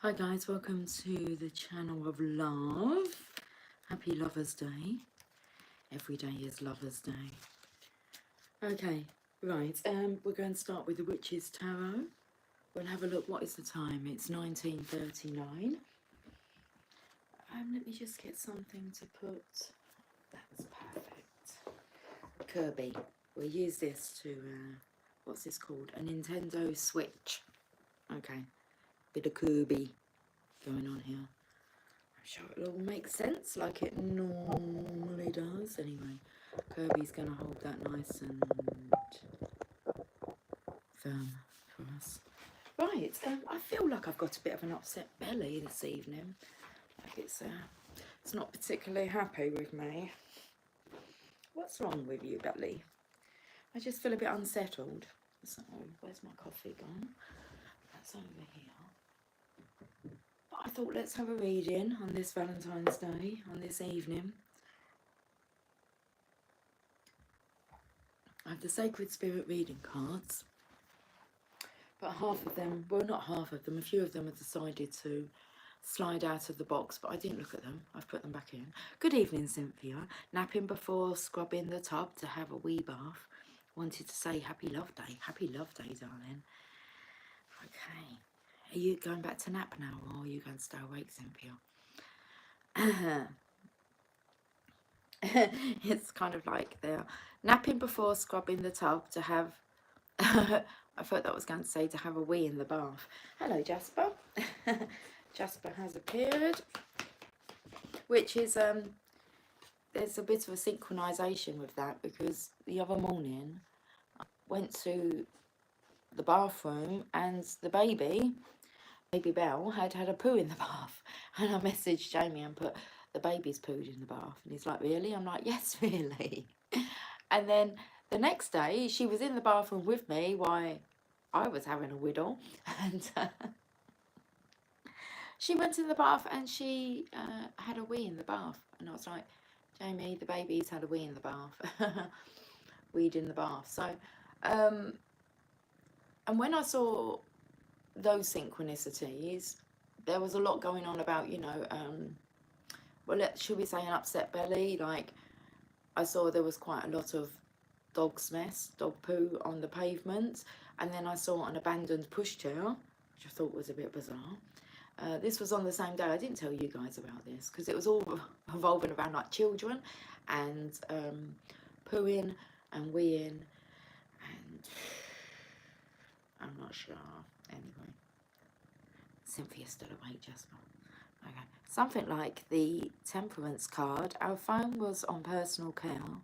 Hi guys, welcome to the channel of love. Happy Lover's Day. Every day is Lover's Day. Okay, right, we're going to start with the Witch's Tarot. We'll have a look. What is the time? It's 19:39. Let me just get something to put. That's perfect. Kirby. We'll use this to, what's this called? A Nintendo Switch. Okay, bit of Kirby going on here. I'm sure it'll all make sense like it normally does. Anyway, Kirby's going to hold that nice and firm for us. Right, I feel like I've got a bit of an upset belly this evening. Like it's not particularly happy with me. What's wrong with you, belly? I just feel a bit unsettled. So, where's my coffee gone? That's over here. But I thought let's have a reading on this Valentine's Day, on this evening. I have the Sacred Spirit reading cards, but half of them, well not half of them, a few of them have decided to slide out of the box, but I didn't look at them. I've put them back in. Good evening, Cynthia. Napping before scrubbing the tub to have a wee bath. Wanted to say happy love day. Happy love day, darling. Okay. Are you going back to nap now, or are you going to stay awake, Cynthia? It's kind of like they're napping before scrubbing the tub to have I thought that was going to say to have a wee in the bath. Hello, Jasper. Jasper has appeared, which is there's a bit of a synchronization with that, because the other morning I went to the bathroom and the baby Belle had a poo in the bath, and I messaged Jamie and put, the baby's pooed in the bath, and he's like, really? I'm like, yes, really. And then the next day she was in the bathroom with me while I was having a whittle, and she went in the bath and she had a wee in the bath, and I was like, Jamie, the baby's had a wee in the bath. Weed in the bath. So and when I saw those synchronicities, there was a lot going on about, you know, well, should we say an upset belly? Like, I saw there was quite a lot of dog's mess, dog poo on the pavement, and then I saw an abandoned pushchair, which I thought was a bit bizarre. This was on the same day. I didn't tell you guys about this because it was all revolving around like children and pooing and weeing, and I'm not sure. Anyway, Cynthia's still awake, Jasper. Okay, something like the temperance card. Our phone was on personal care,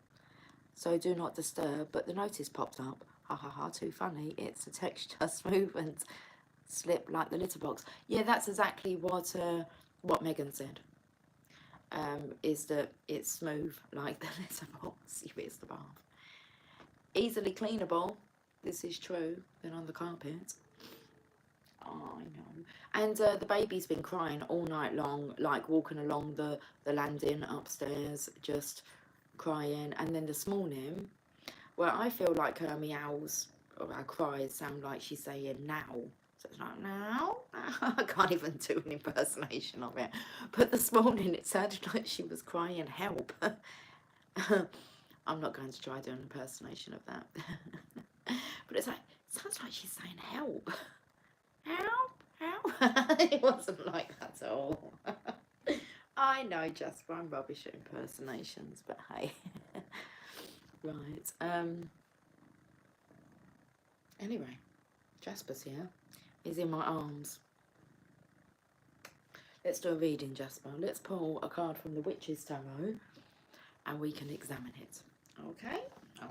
so do not disturb, but the notice popped up. Ha ha ha, too funny. It's a texture, smooth and slip like the litter box. Yeah, that's exactly what Megan said. Is that it's smooth like the litter box. You it's the bath. Easily cleanable. This is true. Than on the carpet. Oh, I know. And the baby's been crying all night long, like walking along the landing upstairs, just crying. And then this morning, well, I feel like her meows or her cries sound like she's saying now. So it's like, now? I can't even do an impersonation of it. But this morning it sounded like she was crying, help. I'm not going to try doing an impersonation of that. But it's like, it sounds like she's saying help. Help, help. It wasn't like that at all. I know, Jasper, I'm rubbish at impersonations, but hey. Right. Anyway, Jasper's here. He's in my arms. Let's do a reading, Jasper. Let's pull a card from the Witch's Tarot and we can examine it. Okay? Okay.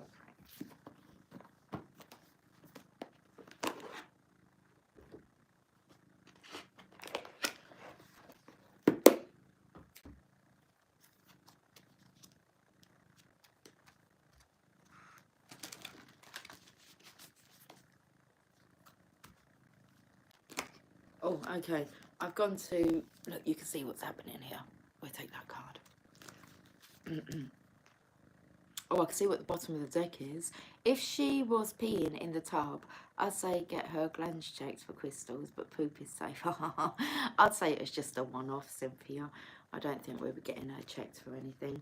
Oh, okay. I've gone to... Look, you can see what's happening here. We'll take that card. Oh, I can see what the bottom of the deck is. If she was peeing in the tub, I'd say get her glands checked for crystals, but poop is safe. I'd say it was just a one-off, Cynthia. I don't think we were getting her checked for anything.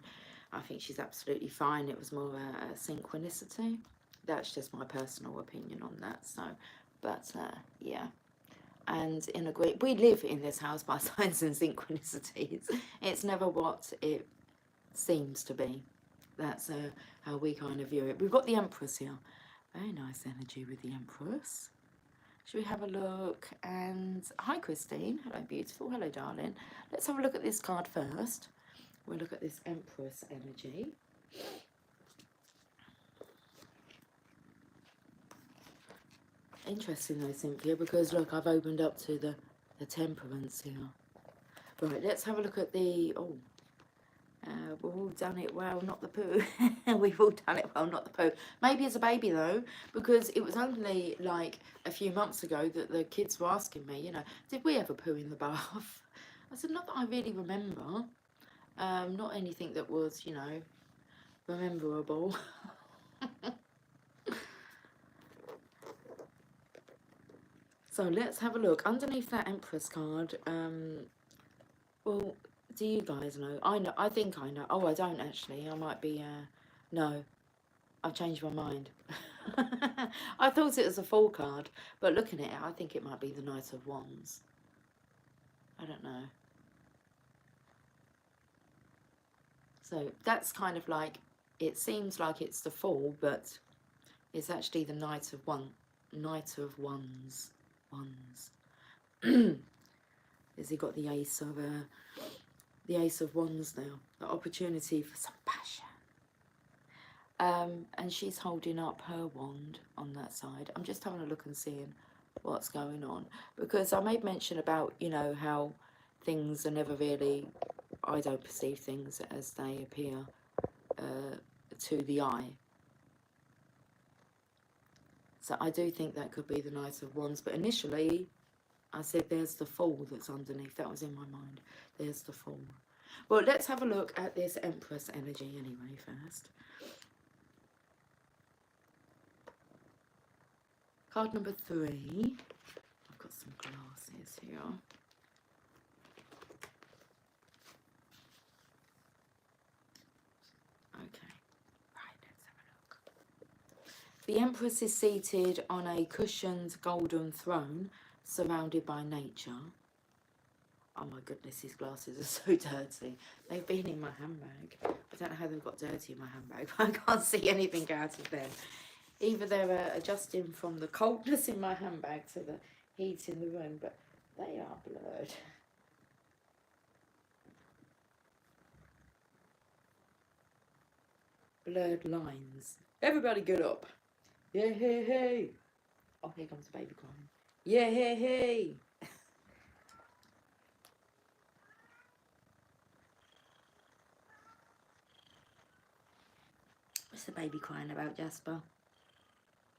I think she's absolutely fine. It was more a synchronicity. That's just my personal opinion on that. So, but yeah. And in agree, we live in this house by signs and synchronicities. It's never what it seems to be. That's how we kind of view it. We've got the Empress here. Very nice energy with the Empress. Should we have a look? And hi, Christine. Hello, beautiful. Hello, darling. Let's have a look at this card first. We'll look at this Empress energy. Interesting though, Cynthia, because look, I've opened up to the Temperance here. Right, let's have a look at the... Oh, we've all done it well, not the poo. We've all done it well, not the poo. Maybe as a baby though, because it was only like a few months ago that the kids were asking me, you know, did we ever poo in the bath? I said, not that I really remember. Not anything that was, you know, rememberable. So let's have a look. Underneath that Empress card, well, do you guys know? I know. I think I know. Oh, I don't actually. I might be, no. I've changed my mind. I thought it was a Fool card, but looking at it, I think it might be the Knight of Wands. I don't know. So that's kind of like, it seems like it's the Fool, but it's actually the Knight of Wands. Has he got the Ace of Wands now? The opportunity for some passion. And she's holding up her wand on that side. I'm just having a look and seeing what's going on, because I made mention about, you know, how things are never really, I don't perceive things as they appear to the eye. So I do think that could be the Knight of Wands, but initially I said there's the Fool that's underneath. That was in my mind. There's the Fool. Well, let's have a look at this Empress energy anyway first. Card number 3. I've got some glasses here. Okay, right, let's have a look. The Empress is seated on a cushioned golden throne surrounded by nature. Oh my goodness, these glasses are so dirty. They've been in my handbag. I don't know how they've got dirty in my handbag, but I can't see anything out of them. Either they're adjusting from the coldness in my handbag to the heat in the room, but they are blurred. Blurred lines. Everybody get up. Yeah, hey, hey. Oh, here comes the baby crying. Yeah, hey, hey. What's the baby crying about, Jasper?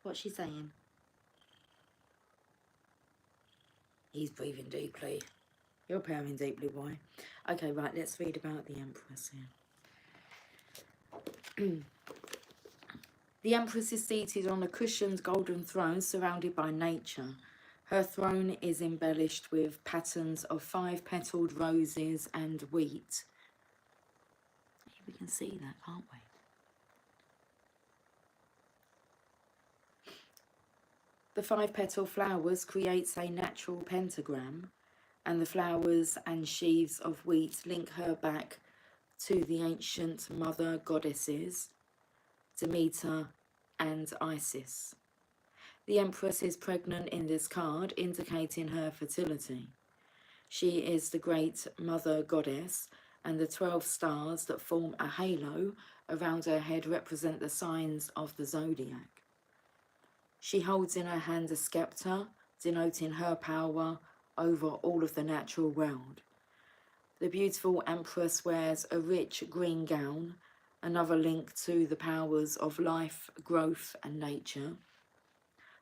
What's she saying? He's breathing deeply. You're purring deeply, boy. Okay, right, let's read about the Empress here. The Empress is seated on a cushioned golden throne surrounded by nature. Her throne is embellished with patterns of 5-petaled roses and wheat. We can see that, can't we? The 5-petal flowers creates a natural pentagram, and the flowers and sheaves of wheat link her back to the ancient mother goddesses, Demeter and Isis. The Empress is pregnant in this card, indicating her fertility. She is the great mother goddess, and the 12 stars that form a halo around her head represent the signs of the zodiac. She holds in her hand a scepter, denoting her power over all of the natural world. The beautiful Empress wears a rich green gown, another link to the powers of life, growth and nature.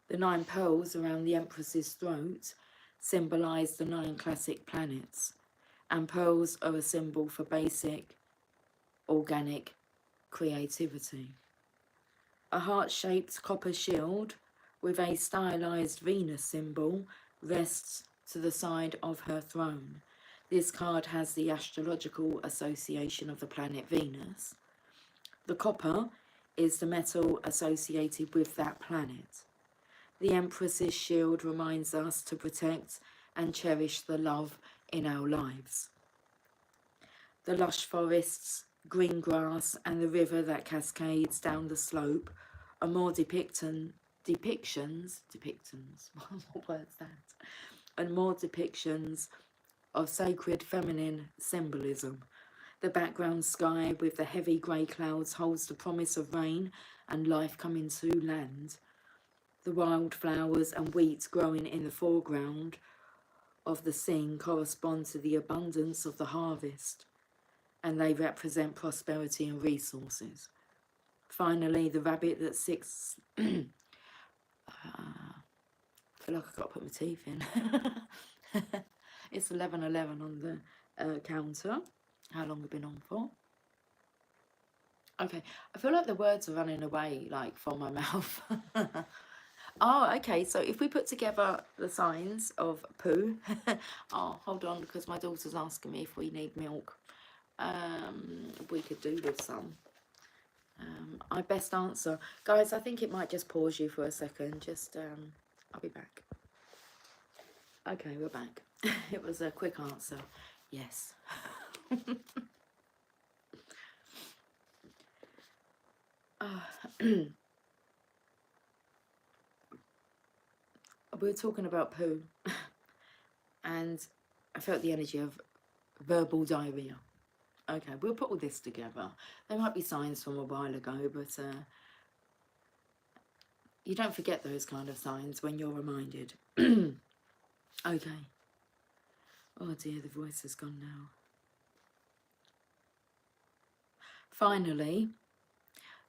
The 9 pearls around the Empress's throat symbolise the 9 classic planets, and pearls are a symbol for basic, organic creativity. A heart-shaped copper shield with a stylized Venus symbol rests to the side of her throne. This card has the astrological association of the planet Venus. The copper is the metal associated with that planet. The Empress's shield reminds us to protect and cherish the love in our lives. The lush forests, green grass and the river that cascades down the slope are more depictions, what word's that? And more depictions of sacred feminine symbolism. The background sky with the heavy grey clouds holds the promise of rain and life coming to land. The wildflowers and wheat growing in the foreground of the scene correspond to the abundance of the harvest, and they represent prosperity and resources. Finally, the rabbit that sits... I feel like I've got to put my teeth in. It's 11:11 on the counter. How long have we been on for? Okay, I feel like the words are running away, like, from my mouth. Oh, okay, so if we put together the signs of poo... Oh, hold on, because my daughter's asking me if we need milk. We could do with some. I best answer. Guys, I think it might just pause you for a second. Just, I'll be back. Okay, we're back. It was a quick answer. Yes. We were talking about poo. And I felt the energy of verbal diarrhea. Okay, we'll put all this together. There might be signs from a while ago, but you don't forget those kind of signs when you're reminded. Okay. Oh dear, the voice has gone now. Finally,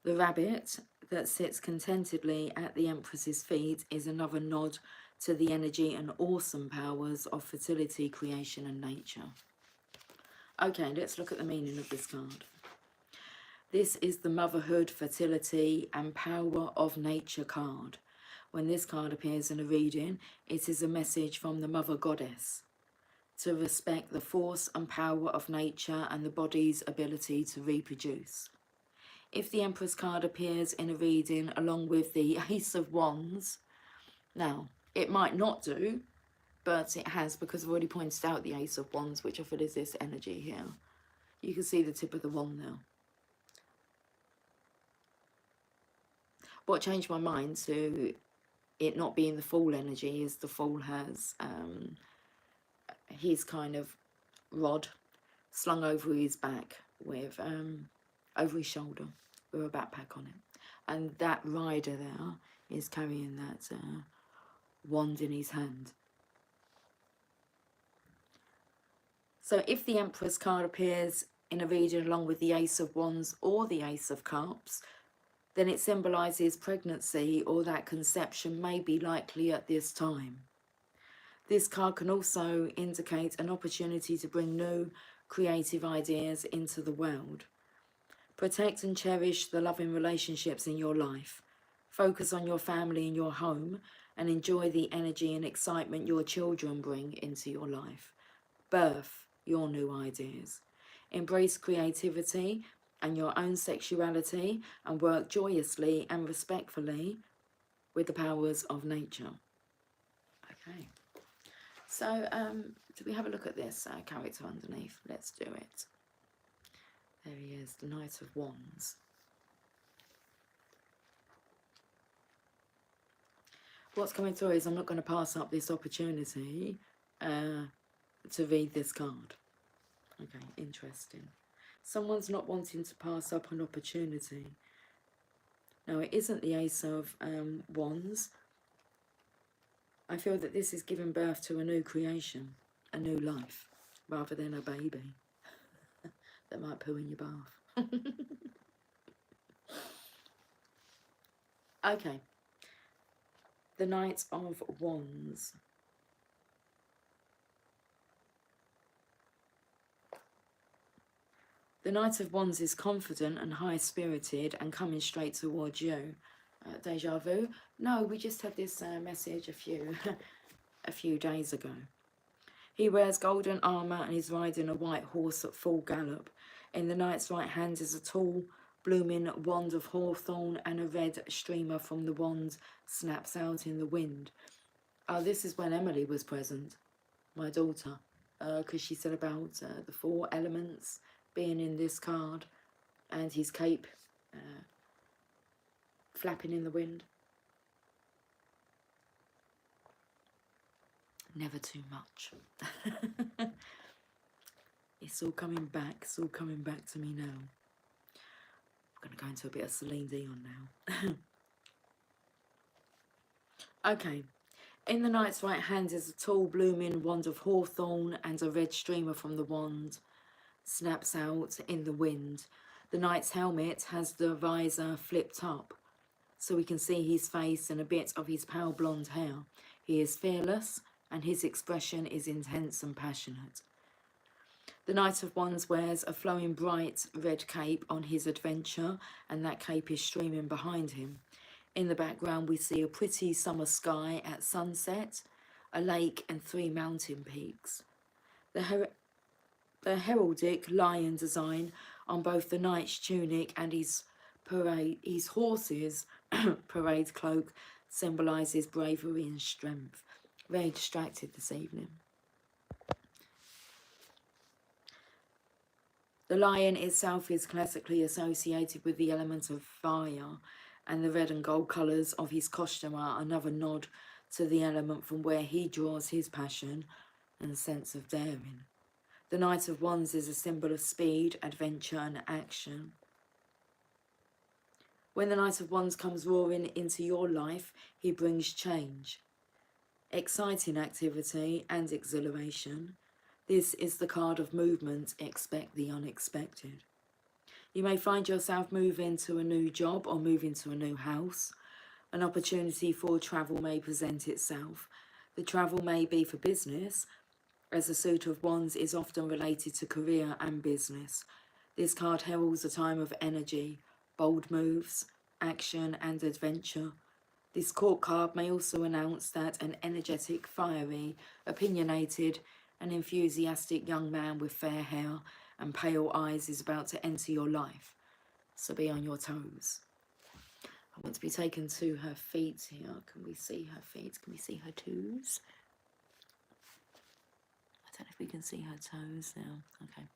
the rabbit that sits contentedly at the Empress's feet is another nod to the energy and awesome powers of fertility, creation and nature. Okay, let's look at the meaning of this card. This is the motherhood, fertility and power of nature card. When this card appears in a reading, it is a message from the Mother Goddess to respect the force and power of nature and the body's ability to reproduce. If the Empress card appears in a reading along with the Ace of Wands, now, it might not do, but it has, because I've already pointed out the Ace of Wands, which I feel is this energy here. You can see the tip of the wand now. What changed my mind to it not being the Fool energy is the Fool has his kind of rod slung over his back with, over his shoulder with a backpack on it. And that rider there is carrying that wand in his hand. So if the Empress card appears in a reading along with the Ace of Wands or the Ace of Cups, then it symbolises pregnancy or that conception may be likely at this time. This card can also indicate an opportunity to bring new creative ideas into the world. Protect and cherish the loving relationships in your life. Focus on your family and your home and enjoy the energy and excitement your children bring into your life. Birth your new ideas. Embrace creativity and your own sexuality and work joyously and respectfully with the powers of nature. Okay. So, do we have a look at this character underneath? Let's do it. There he is, the Knight of Wands. What's coming through is I'm not going to pass up this opportunity to read this card. Okay, interesting. Someone's not wanting to pass up an opportunity. Now, it isn't the Ace of Wands. I feel that this is giving birth to a new creation, a new life, rather than a baby that might poo in your bath. Okay. The Knight of Wands. The Knight of Wands is confident and high-spirited and coming straight towards you. Deja vu? No, we just had this message a few days ago. He wears golden armour and is riding a white horse at full gallop. In the knight's right hand is a tall, blooming wand of hawthorn, and a red streamer from the wand snaps out in the wind. This is when Emily was present, my daughter, because she said about the 4 elements being in this card and his cape flapping in the wind. Never too much. It's all coming back. It's all coming back to me now. I'm going to go into a bit of Celine Dion now. Okay. In the knight's right hand is a tall blooming wand of hawthorn, and a red streamer from the wand snaps out in the wind. The knight's helmet has the visor flipped up, so we can see his face and a bit of his pale blonde hair. He is fearless, and his expression is intense and passionate. The Knight of Wands wears a flowing bright red cape on his adventure, and that cape is streaming behind him. In the background we see a pretty summer sky at sunset, a lake and 3 mountain peaks. The heraldic lion design on both the knight's tunic and his horse's parade cloak symbolises bravery and strength. Very distracted this evening. The lion itself is classically associated with the element of fire, and the red and gold colours of his costume are another nod to the element from where he draws his passion and sense of daring. The Knight of Wands is a symbol of speed, adventure and action. When the Knight of Wands comes roaring into your life, he brings change, exciting activity and exhilaration. This is the card of movement. Expect the unexpected. You may find yourself moving to a new job or moving to a new house. An opportunity for travel may present itself. The travel may be for business, as the Suit of Wands is often related to career and business. This card heralds a time of energy, bold moves, action and adventure. This court card may also announce that an energetic, fiery, opinionated and enthusiastic young man with fair hair and pale eyes is about to enter your life. So be on your toes. I want to be taken to her feet here. Can we see her feet? Can we see her toes? I don't know if we can see her toes now. Okay.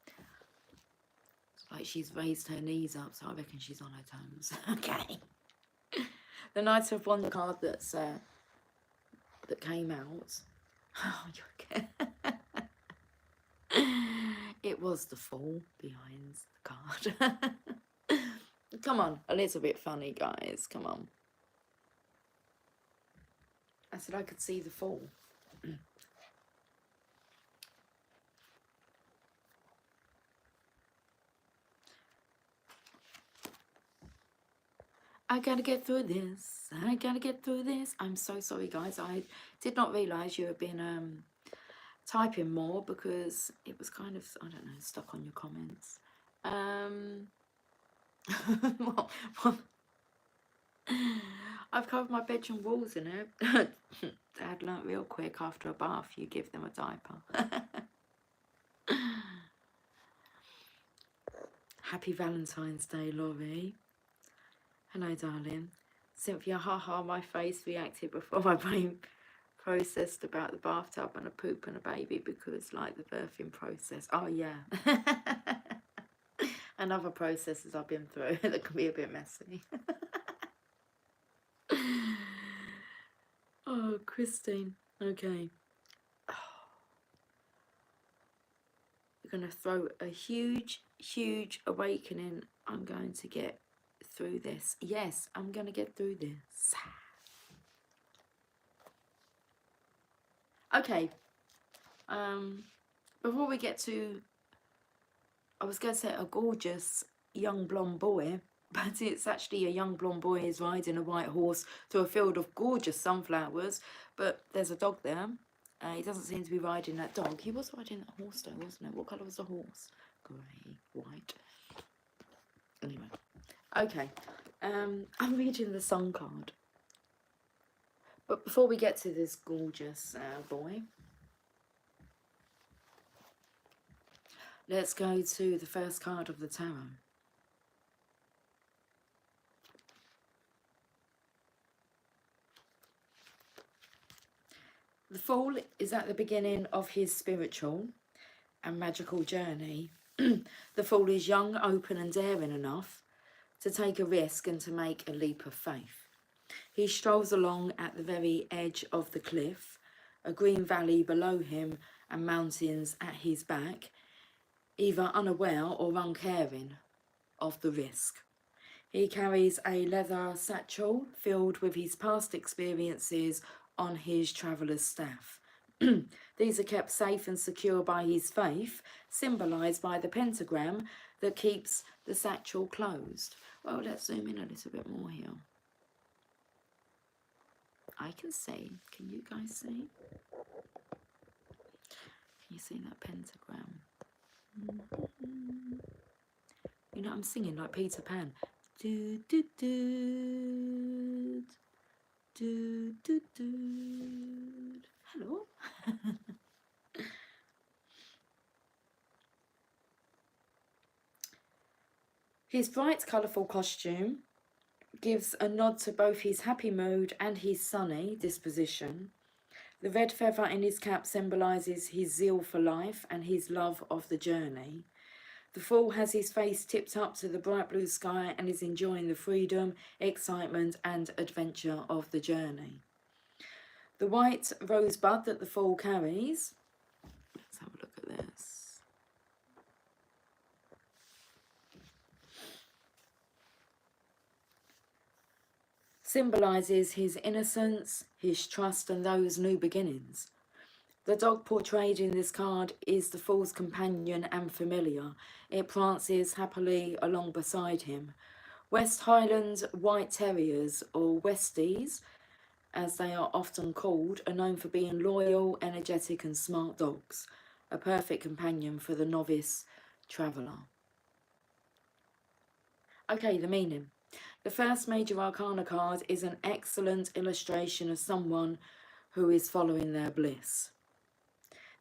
It's like she's raised her knees up, so I reckon she's on her toes. Okay. The Knight of Wands card that came out. Oh, you're okay. It was the Fool behind the card. Come on, a little bit funny, guys. Come on. I said I could see the Fool. I gotta get through this. I gotta get through this. I'm so sorry, guys. I did not realise you had been typing more because it was kind of, I don't know, stuck on your comments. I've covered my bedroom walls in it. Dad learnt real quick after a bath you give them a diaper. Happy Valentine's Day, Laurie. Hello, darling. Cynthia, haha, my face reacted before my brain processed about the bathtub and a poop and a baby because, like, the birthing process. Oh, yeah. And other processes I've been through that can be a bit messy. Oh, Christine. Okay. We're going to throw a huge, huge awakening. I'm going to get through this. Yes, I'm going to get through this. Okay. Before we get to, I was going to say a gorgeous young blonde boy, but it's actually a young blonde boy who's riding a white horse through a field of gorgeous sunflowers, but there's a dog there. He doesn't seem to be riding that dog. He was riding that horse though, wasn't it? What colour was the horse? Grey, white. Anyway, okay. I'm reading the Sun card. But before we get to this gorgeous boy, let's go to the first card of the tarot. The Fool is at the beginning of his spiritual and magical journey. The Fool is young, open and daring enough to take a risk and to make a leap of faith. He strolls along at the very edge of the cliff, a green valley below him and mountains at his back, either unaware or uncaring of the risk. He carries a leather satchel filled with his past experiences on his traveller's staff. These are kept safe and secure by his faith, symbolised by the pentagram that keeps the satchel closed. Well, let's zoom in a little bit more here. I can see. Can you guys see? Can you see that pentagram? You know, I'm singing like Peter Pan. Do, do, do. Do, do, do. Hello. His bright, colourful costume gives a nod to both his happy mood and his sunny disposition. The red feather in his cap symbolises his zeal for life and his love of the journey. The Fool has his face tipped up to the bright blue sky and is enjoying the freedom, excitement and adventure of the journey. The white rosebud that the Fool carries, let's have a look at this. Symbolises his innocence, his trust and those new beginnings. The dog portrayed in this card is the Fool's companion and familiar. It prances happily along beside him. West Highland White Terriers, or Westies, as they are often called, are known for being loyal, energetic and smart dogs, a perfect companion for the novice traveller. Okay, the meaning. The first major arcana card is an excellent illustration of someone who is following their bliss.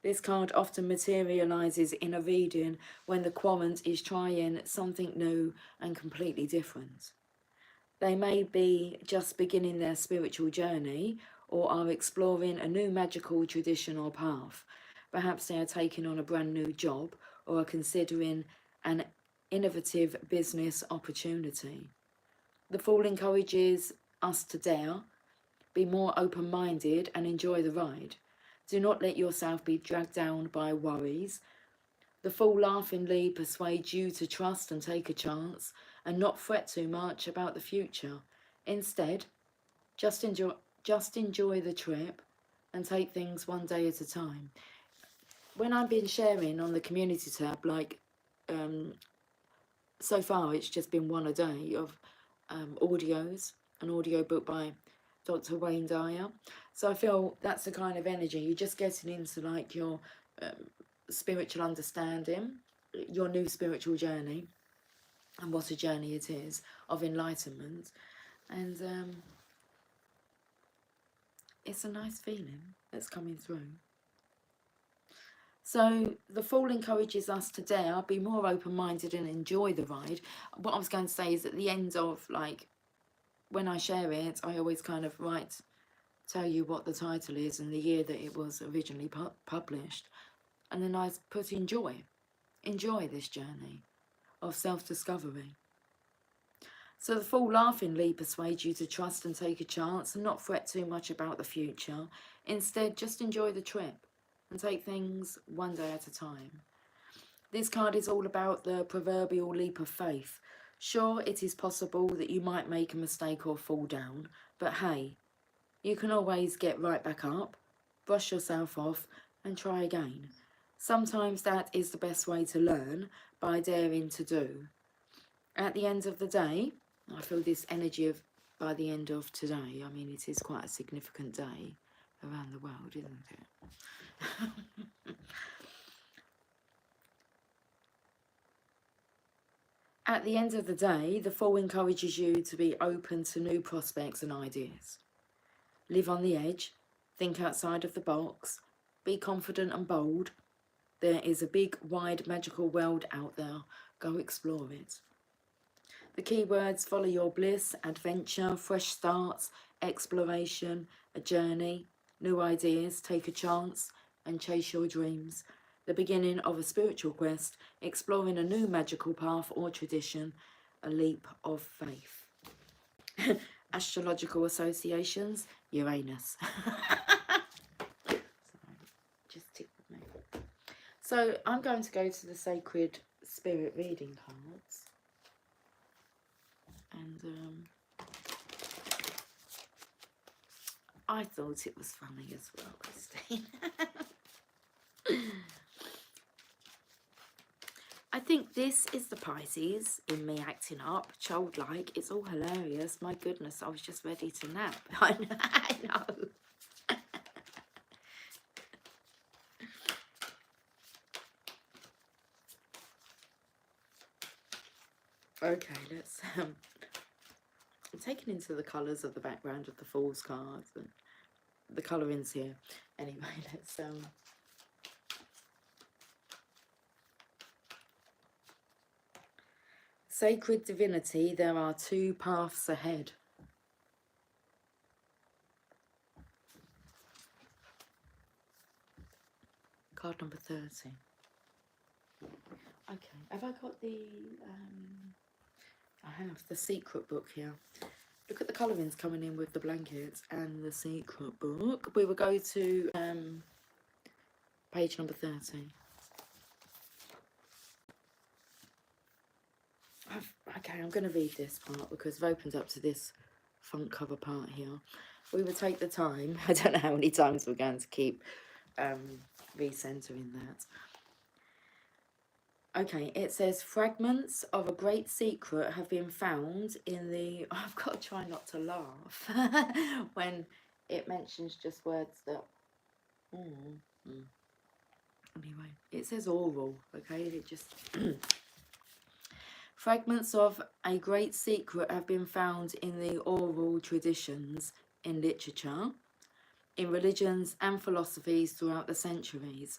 This card often materialises in a reading when the querent is trying something new and completely different. They may be just beginning their spiritual journey or are exploring a new magical tradition or path. Perhaps they are taking on a brand new job or are considering an innovative business opportunity. The Fool encourages us to dare, be more open-minded and enjoy the ride. Do not let yourself be dragged down by worries. The Fool laughingly persuades you to trust and take a chance and not fret too much about the future. Instead, just enjoy the trip and take things one day at a time. When I've been sharing on the community tab, like so far it's just been one a day of audios, an audiobook by Dr. Wayne Dyer. So I feel that's the kind of energy. You're just getting into like your spiritual understanding, your new spiritual journey, and what a journey it is of enlightenment. And it's a nice feeling that's coming through. So the Fool encourages us to dare, be more open-minded and enjoy the ride. What I was going to say is at the end of, like, when I share it, I always kind of tell you what the title is and the year that it was originally published. And then I put enjoy this journey of self-discovery. So the Fool laughingly persuades you to trust and take a chance and not fret too much about the future. Instead, just enjoy the trip and take things one day at a time. This card is all about the proverbial leap of faith. Sure, it is possible that you might make a mistake or fall down, but hey, you can always get right back up, brush yourself off and try again. Sometimes that is the best way to learn, by daring to do. At the end of the day, I feel this energy of by the end of today, I mean it is quite a significant day around the world, isn't it? At the end of the day, the Fool encourages you to be open to new prospects and ideas. Live on the edge, think outside of the box, be confident and bold. There is a big, wide, magical world out there. Go explore it. The keywords: follow your bliss, adventure, fresh starts, exploration, a journey, new ideas, take a chance, and chase your dreams. The beginning of a spiritual quest, exploring a new magical path or tradition, a leap of faith. Astrological associations: Uranus. Sorry, just tickled me. So I'm going to go to the Sacred Spirit reading cards. And I thought it was funny as well, Christine. I think this is the Pisces in me acting up, childlike. It's all hilarious. My goodness, I was just ready to nap. I know. Okay, let's... I'm taken into the colours of the background of the Fool's cards and the colourings here. Anyway, let's... Sacred divinity, there are two paths ahead. Card number 30. Okay, have I got the... I have the secret book here. Look at the colourings coming in with the blankets and the secret book. We will go to page number 30. Okay, I'm going to read this part because I've opened up to this front cover part here. We will take the time. I don't know how many times we're going to keep recentering that. Okay, it says fragments of a great secret have been found in the... I've got to try not to laugh when it mentions just words that... Anyway, it says oral, okay? It just... Fragments of a great secret have been found in the oral traditions, in literature, in religions and philosophies throughout the centuries.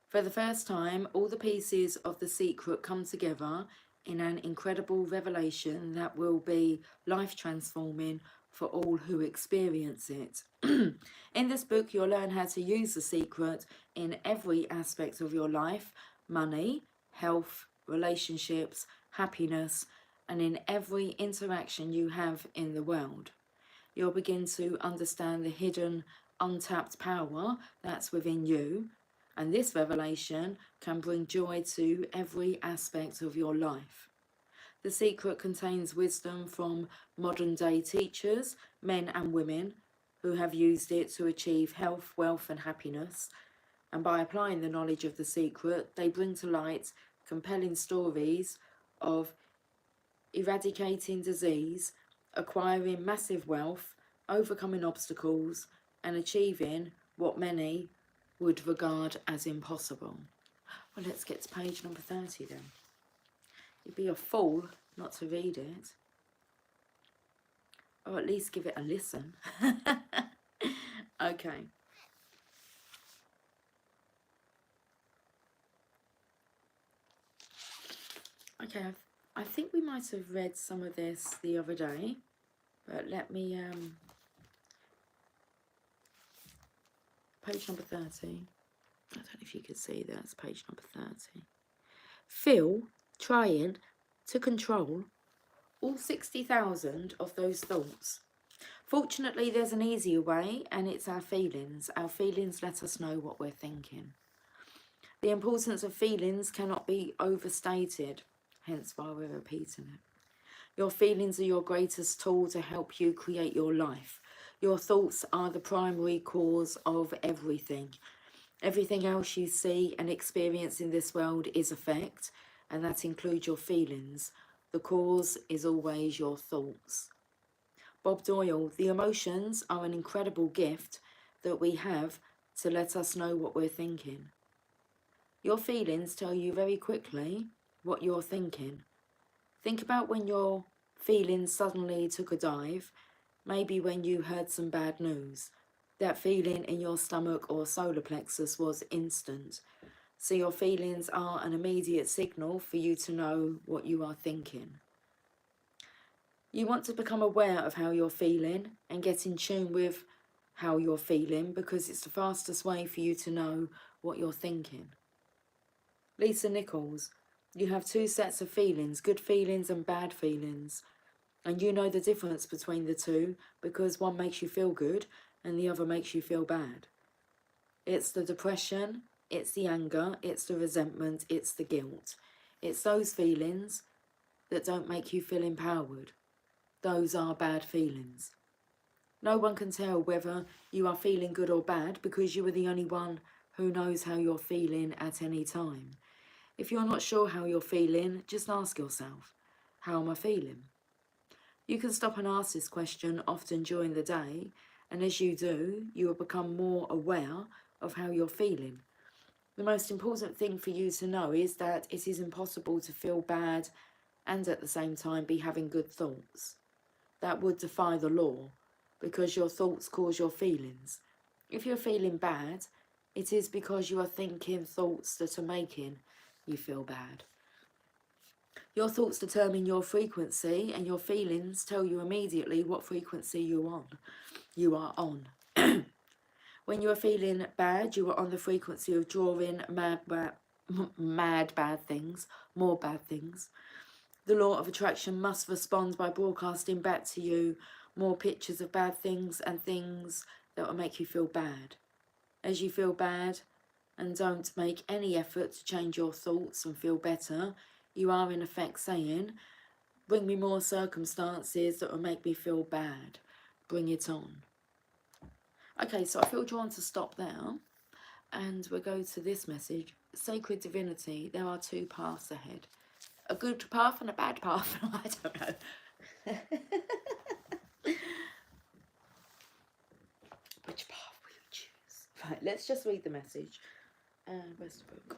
For the first time, all the pieces of the secret come together in an incredible revelation that will be life-transforming for all who experience it. In this book, you'll learn how to use the secret in every aspect of your life: money, health, relationships, happiness, and in every interaction you have in the world. You'll begin to understand the hidden, untapped power that's within you, and this revelation can bring joy to every aspect of your life. The secret contains wisdom from modern-day teachers, men and women, who have used it to achieve health, wealth, and happiness. And by applying the knowledge of the secret, they bring to light compelling stories of eradicating disease, acquiring massive wealth, overcoming obstacles, and achieving what many would regard as impossible. Well, let's get to page number 30 then. You'd be a fool not to read it, or at least give it a listen. Okay. Okay, I think we might have read some of this the other day, but let me, page number 30. I don't know if you can see that, it's page number 30. Phil trying to control all 60,000 of those thoughts. Fortunately, there's an easier way, and it's our feelings. Our feelings let us know what we're thinking. The importance of feelings cannot be overstated, hence why we're repeating it. Your feelings are your greatest tool to help you create your life. Your thoughts are the primary cause of everything. Everything else you see and experience in this world is effect, and that includes your feelings. The cause is always your thoughts. Bob Doyle, the emotions are an incredible gift that we have to let us know what we're thinking. Your feelings tell you very quickly what you're thinking. Think about when your feelings suddenly took a dive, maybe when you heard some bad news. That feeling in your stomach or solar plexus was instant. So your feelings are an immediate signal for you to know what you are thinking. You want to become aware of how you're feeling and get in tune with how you're feeling, because it's the fastest way for you to know what you're thinking. Lisa Nichols, you have two sets of feelings, good feelings and bad feelings. And you know the difference between the two because one makes you feel good and the other makes you feel bad. It's the depression, it's the anger, it's the resentment, it's the guilt. It's those feelings that don't make you feel empowered. Those are bad feelings. No one can tell whether you are feeling good or bad because you are the only one who knows how you're feeling at any time. If you're not sure how you're feeling, just ask yourself, how am I feeling? You can stop and ask this question often during the day, and as you do, you will become more aware of how you're feeling. The most important thing for you to know is that it is impossible to feel bad and at the same time be having good thoughts. That would defy the law, because your thoughts cause your feelings. If you're feeling bad, it is because you are thinking thoughts that are making you feel bad. Your thoughts determine your frequency, and your feelings tell you immediately what frequency you are on. When you are feeling bad, you are on the frequency of drawing mad bad things, more bad things. The law of attraction must respond by broadcasting back to you more pictures of bad things and things that will make you feel bad. As you feel bad and don't make any effort to change your thoughts and feel better, you are in effect saying, bring me more circumstances that will make me feel bad. Bring it on. Okay, so I feel drawn to stop there, and we'll go to this message. Sacred divinity, there are two paths ahead. A good path and a bad path. I don't know. Which path will you choose? Right, let's just read the message. Where's the book?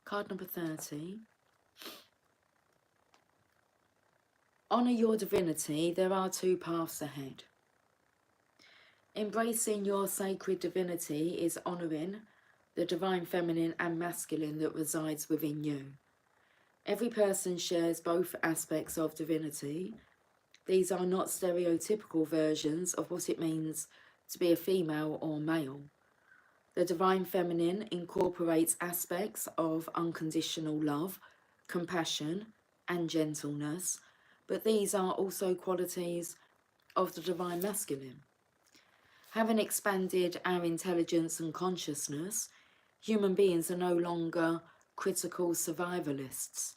Card number 30. Honour your divinity, there are two paths ahead. Embracing your sacred divinity is honouring the divine feminine and masculine that resides within you. Every person shares both aspects of divinity. These are not stereotypical versions of what it means to be a female or male. The divine feminine incorporates aspects of unconditional love, compassion, and gentleness, but these are also qualities of the divine masculine. Having expanded our intelligence and consciousness, human beings are no longer critical survivalists.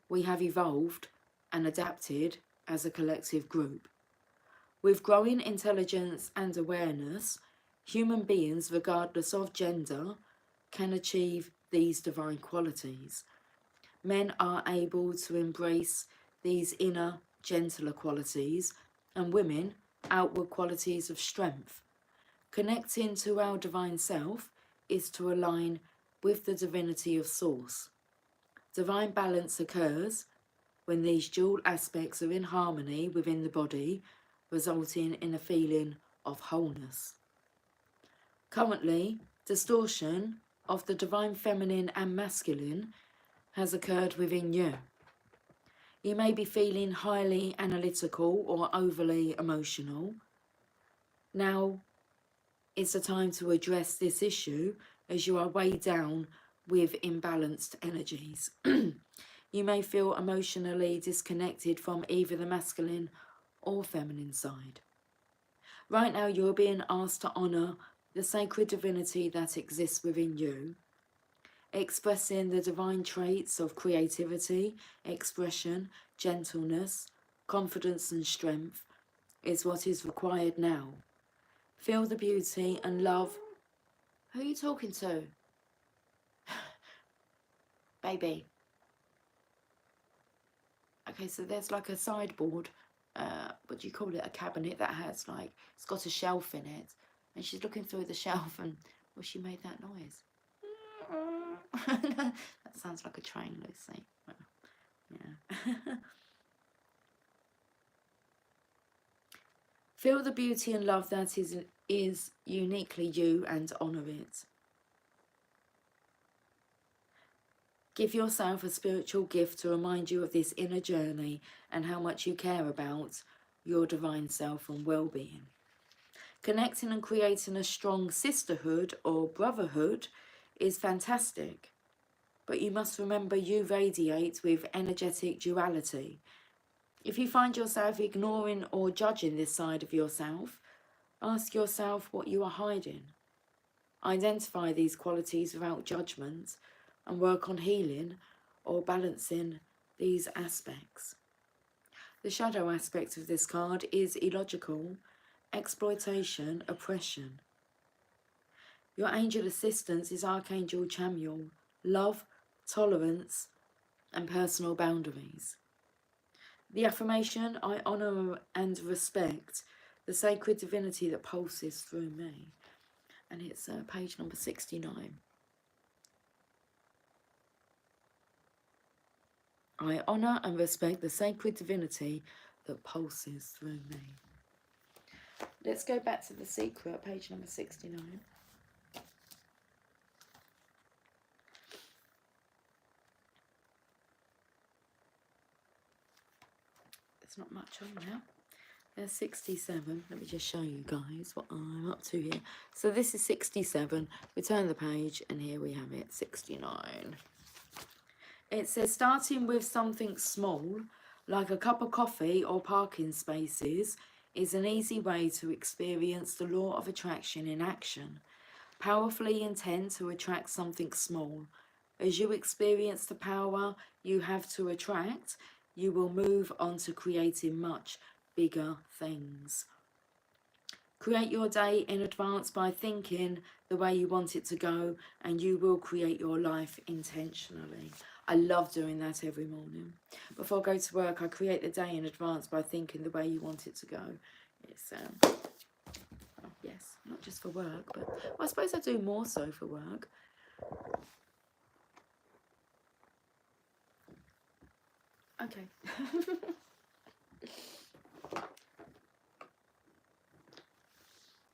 We have evolved and adapted as a collective group. With growing intelligence and awareness, human beings, regardless of gender, can achieve these divine qualities. Men are able to embrace these inner, gentler qualities, and women, outward qualities of strength. Connecting to our divine self is to align with the divinity of Source. Divine balance occurs when these dual aspects are in harmony within the body, resulting in a feeling of wholeness. Currently, distortion of the divine feminine and masculine has occurred within you. You may be feeling highly analytical or overly emotional. Now is the time to address this issue, as you are weighed down with imbalanced energies. You may feel emotionally disconnected from either the masculine or feminine side. Right now, you're being asked to honour the sacred divinity that exists within you. Expressing the divine traits of creativity, expression, gentleness, confidence and strength is what is required now. Feel the beauty and love. Who are you talking to? Baby. Okay, so there's like a sideboard, what do you call it, a cabinet that has like, it's got a shelf in it, and she's looking through the shelf and, well, she made that noise. That sounds like a train, Lucy. Well, Yeah. Feel the beauty and love that is uniquely you and honour it. Give yourself a spiritual gift to remind you of this inner journey and how much you care about your divine self and well-being. Connecting and creating a strong sisterhood or brotherhood is fantastic, but you must remember you radiate with energetic duality. If you find yourself ignoring or judging this side of yourself, ask yourself what you are hiding. Identify these qualities without judgment and work on healing or balancing these aspects. The shadow aspect of this card is illogical, exploitation, oppression. Your angel assistance is Archangel Chamuel, love, tolerance, and personal boundaries. The affirmation, I honour and respect the sacred divinity that pulses through me. And it's page number 69. I honour and respect the sacred divinity that pulses through me. Let's go back to The Secret, page number 69. There's not much on now. There's 67. Let me just show you guys what I'm up to here. So this is 67. We turn the page and here we have it, 69. It says, starting with something small, like a cup of coffee or parking spaces, is an easy way to experience the law of attraction in action. Powerfully intend to attract something small. As you experience the power you have to attract, you will move on to creating much bigger things. Create your day in advance by thinking the way you want it to go, and you will create your life intentionally. I love doing that every morning. Before I go to work, I create the day in advance by thinking the way you want it to go. It's, yes, not just for work, but well, I suppose I do more so for work. Okay.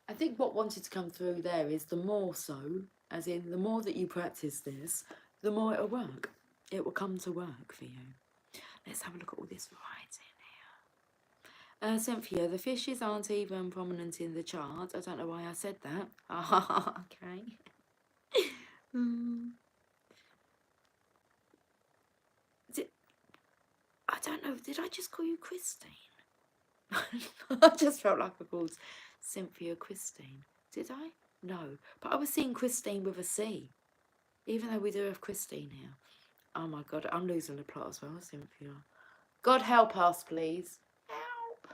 I think what wanted to come through there is the more so, as in the more that you practice this, the more it'll work. It will come to work for you. Let's have a look at all this writing here. Cynthia, the fishes aren't even prominent in the chart. I don't know why I said that. Okay. I don't know. Did I just call you Christine? I just felt like I called Cynthia Christine. Did I? No. But I was seeing Christine with a C. Even though we do have Christine here. Oh my God, I'm losing the plot as well, Cynthia. God help us, please. Help.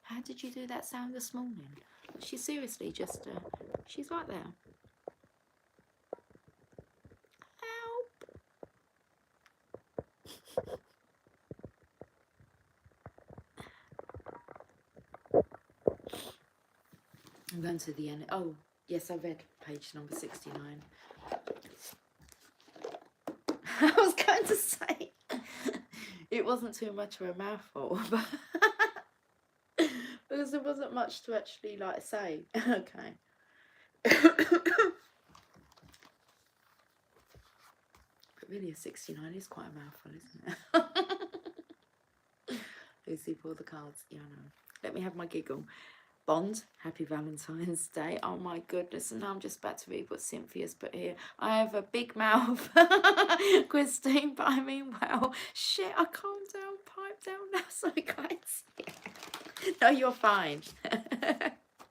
How did you do that sound this morning? She seriously just, she's right there. Help. I'm going to the end. Oh, yes, I read page number 69. I was going to say it wasn't too much of a mouthful, but because there wasn't much to actually like say. Okay. But really a 69 is quite a mouthful, isn't it? Lucy, pull the cards. Yeah, I know. Let me have my giggle. Bond, happy Valentine's Day. Oh my goodness, and now I'm just about to read what Cynthia's put here. I have a big mouth, Christine, but I mean, well, shit, I calmed down, pipe down now so you can't see it. No, you're fine.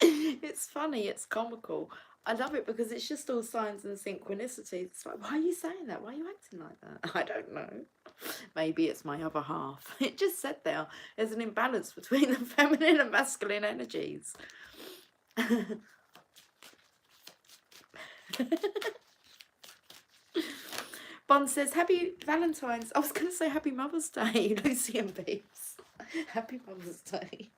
It's funny, it's comical. I love it because it's just all signs and synchronicities. It's like, why are you saying that? Why are you acting like that? I don't know. Maybe it's my other half. It just said there's an imbalance between the feminine and masculine energies. Bond says, happy Valentine's. I was going to say happy Mother's Day, Lucy and Beeps. Happy Mother's Day.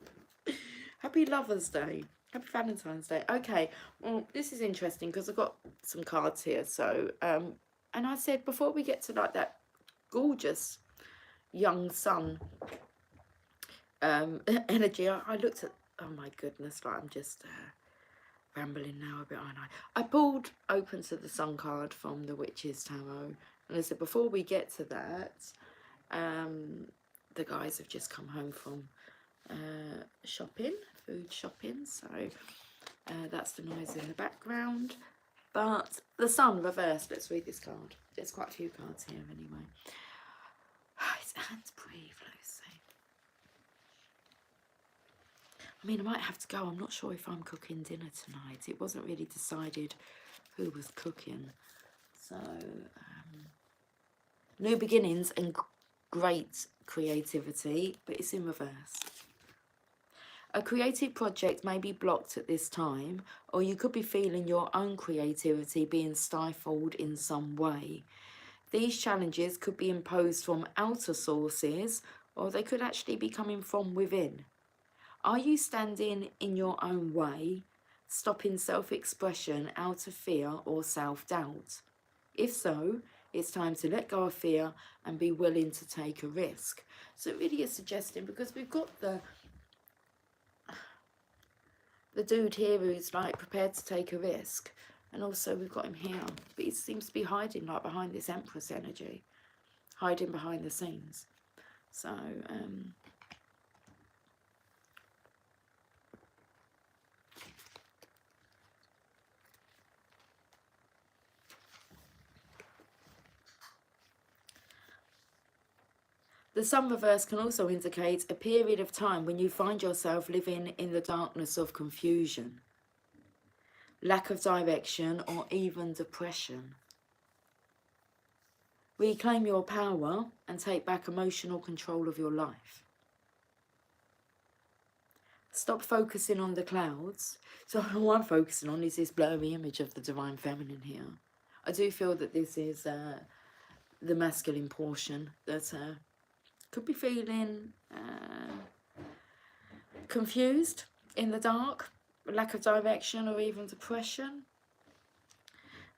Happy Lover's Day. Happy Valentine's Day. Okay, well, this is interesting because I've got some cards here. So, and I said before we get to like that gorgeous, young sun energy. I looked at, oh my goodness, like I'm just rambling now a bit, aren't I pulled Open to the Sun card from the Witches Tarot, and I said before we get to that, the guys have just come home from shopping, food shopping, so that's the noise in the background. But the Sun reversed. Let's read this card. There's quite a few cards here anyway. His hands breathe, Lucy. I mean, I might have to go. I'm not sure if I'm cooking dinner tonight. It wasn't really decided who was cooking. So, new beginnings and great creativity, but it's in reverse. A creative project may be blocked at this time, or you could be feeling your own creativity being stifled in some way. These challenges could be imposed from outer sources, or they could actually be coming from within. Are you standing in your own way, stopping self-expression out of fear or self-doubt? If so, it's time to let go of fear and be willing to take a risk. So it really is suggesting, because we've got the dude here who's like prepared to take a risk, and also we've got him here, but he seems to be hiding like behind this Empress energy, hiding behind the scenes. So the Sun reverse can also indicate a period of time when you find yourself living in the darkness of confusion, lack of direction, or even depression. Reclaim your power and take back emotional control of your life. Stop focusing on the clouds. So all I'm focusing on is this blurry image of the Divine Feminine here. I do feel that this is the masculine portion that could be feeling confused, in the dark, lack of direction, or even depression.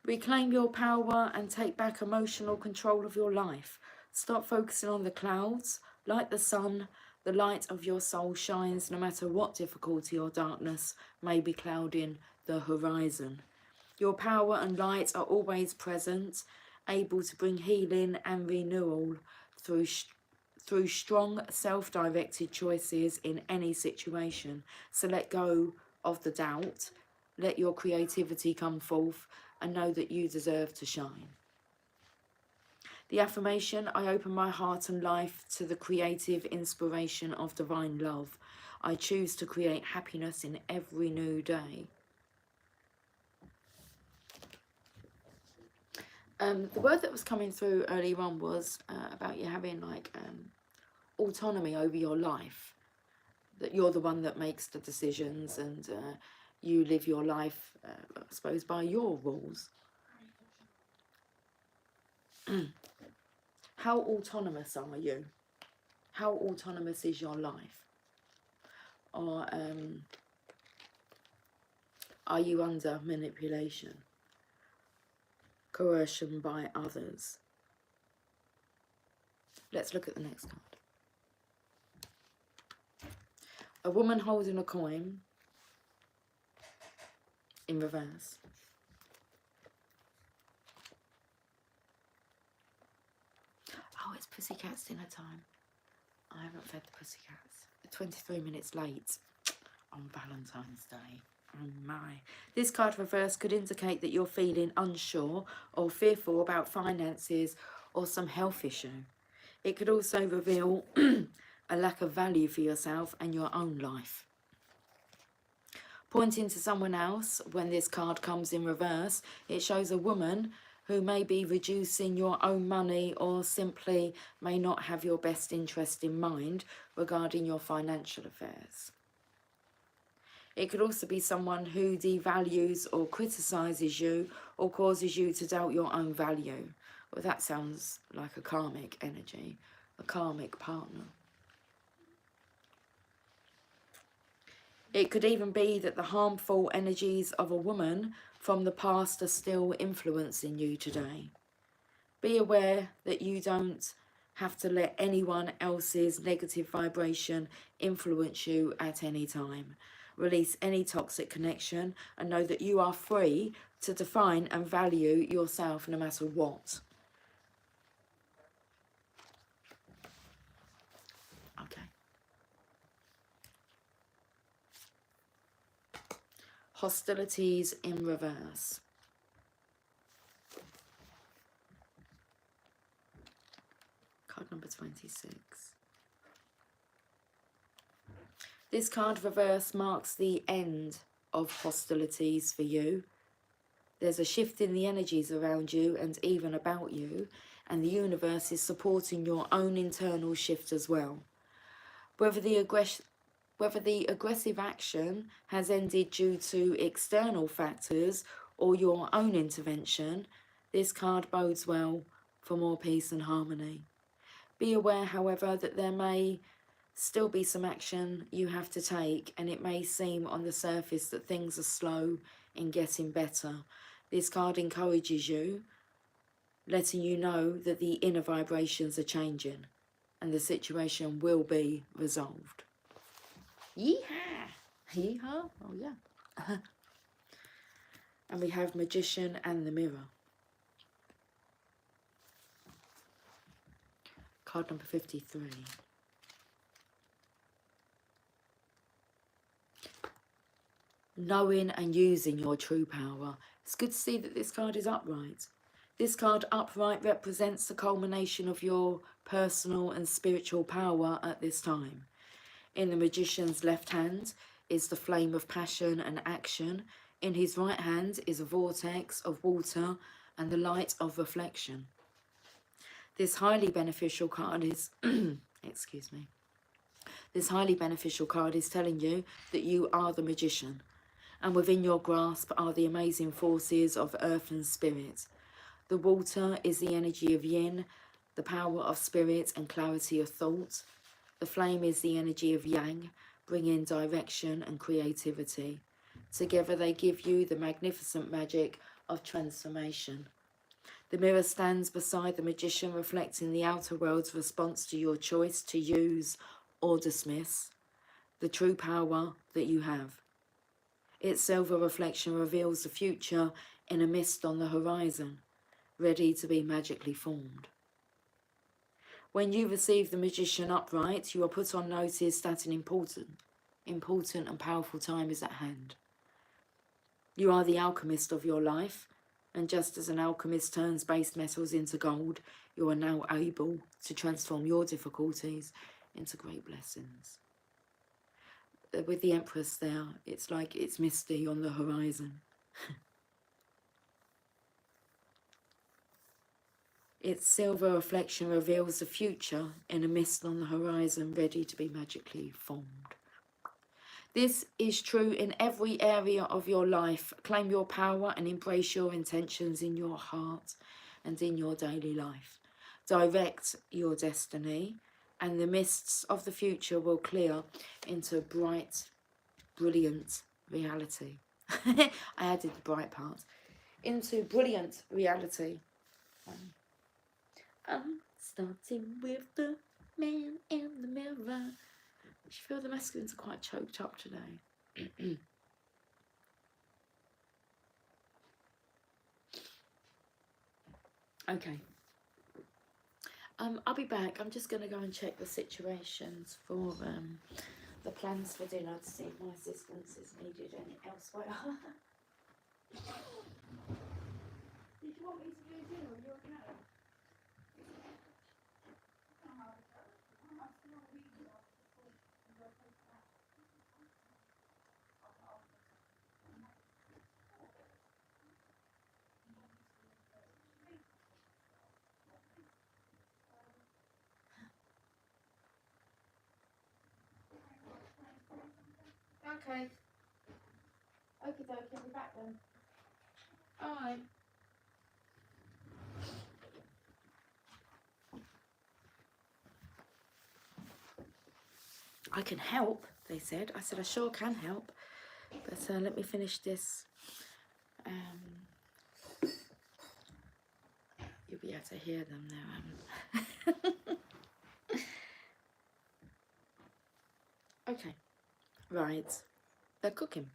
Reclaim your power and take back emotional control of your life. Stop focusing on the clouds. Like the sun, the light of your soul shines no matter what difficulty or darkness may be clouding the horizon. Your power and light are always present, able to bring healing and renewal through strong self-directed choices in any situation. So let go of the doubt, let your creativity come forth, and know that you deserve to shine. The affirmation: I open my heart and life to the creative inspiration of divine love. I choose to create happiness in every new day. The word that was coming through earlier on was about you having like autonomy over your life, that you're the one that makes the decisions, and you live your life, I suppose, by your rules. How autonomous are you? How autonomous is your life? Or are you under manipulation, coercion by others? Let's look at the next card. A woman holding a coin in reverse. Oh, it's Pussycats dinner time. I haven't fed the pussycats. 23 minutes late on Valentine's Day. Oh my. This card reverse could indicate that you're feeling unsure or fearful about finances or some health issue. It could also reveal a lack of value for yourself and your own life. Pointing to someone else, when this card comes in reverse, it shows a woman who may be reducing your own money or simply may not have your best interest in mind regarding your financial affairs. It could also be someone who devalues or criticises you or causes you to doubt your own value. Well, that sounds like a karmic energy, a karmic partner. It could even be that the harmful energies of a woman from the past are still influencing you today. Be aware that you don't have to let anyone else's negative vibration influence you at any time. Release any toxic connection and know that you are free to define and value yourself no matter what. Okay. Hostilities in reverse. Card number 26. This card reverse marks the end of hostilities for you. There's a shift in the energies around you and even about you, and the universe is supporting your own internal shift as well. Whether the aggressive action has ended due to external factors or your own intervention, this card bodes well for more peace and harmony. Be aware, however, that there may still be some action you have to take, and it may seem on the surface that things are slow in getting better. This card encourages you, letting you know that the inner vibrations are changing and the situation will be resolved. Yeehaw! Yeehaw? Oh yeah. And we have Magician and the Mirror. Card number 53. Knowing and using your true power. It's good to see that this card is upright. This card upright represents the culmination of your personal and spiritual power at this time. In the Magician's left hand is the flame of passion and action. In his right hand is a vortex of water and the light of reflection. This highly beneficial card is, excuse me. This highly beneficial card is telling you that you are the Magician, and within your grasp are the amazing forces of earth and spirit. The water is the energy of yin, the power of spirit and clarity of thought. The flame is the energy of yang, bringing direction and creativity. Together they give you the magnificent magic of transformation. The mirror stands beside the Magician, reflecting the outer world's response to your choice to use or dismiss the true power that you have. Its silver reflection reveals the future in a mist on the horizon, ready to be magically formed. When you receive the Magician upright, you are put on notice that an important and powerful time is at hand. You are the alchemist of your life, and just as an alchemist turns base metals into gold, you are now able to transform your difficulties into great blessings. With the Empress there, it's like it's misty on the horizon. Its silver reflection reveals the future in a mist on the horizon, ready to be magically formed. This is true in every area of your life. Claim your power and embrace your intentions in your heart and in your daily life. Direct your destiny, and the mists of the future will clear into bright, brilliant reality. I added the bright part. Into brilliant reality. Starting with the man in the mirror. I feel the masculines are quite choked up today. Okay. I'll be back. I'm just going to go and check the situations for the plans for dinner to see if my assistance is needed any elsewhere. Did you want me to do dinner? Are you okay? Okay. Okie dokie, I'll be back then. Alright. I can help, they said. I said I sure can help. But let me finish this. You'll be able to hear them now. Okay, right. They're cooking.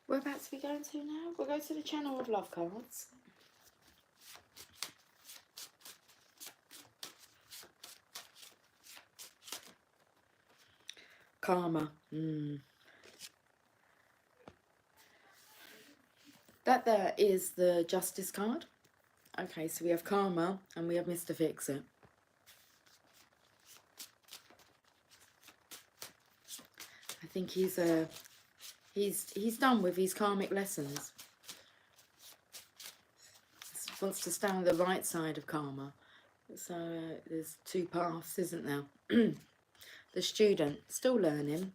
Whereabouts are we going to now? We'll go to the Channel of Love cards. Karma. That there is the Justice card. Okay, so we have Karma and we have Mr. Fix-It. I think he's done with his karmic lessons. He wants to stand on the right side of karma. So there's two paths, isn't there? The student, still learning.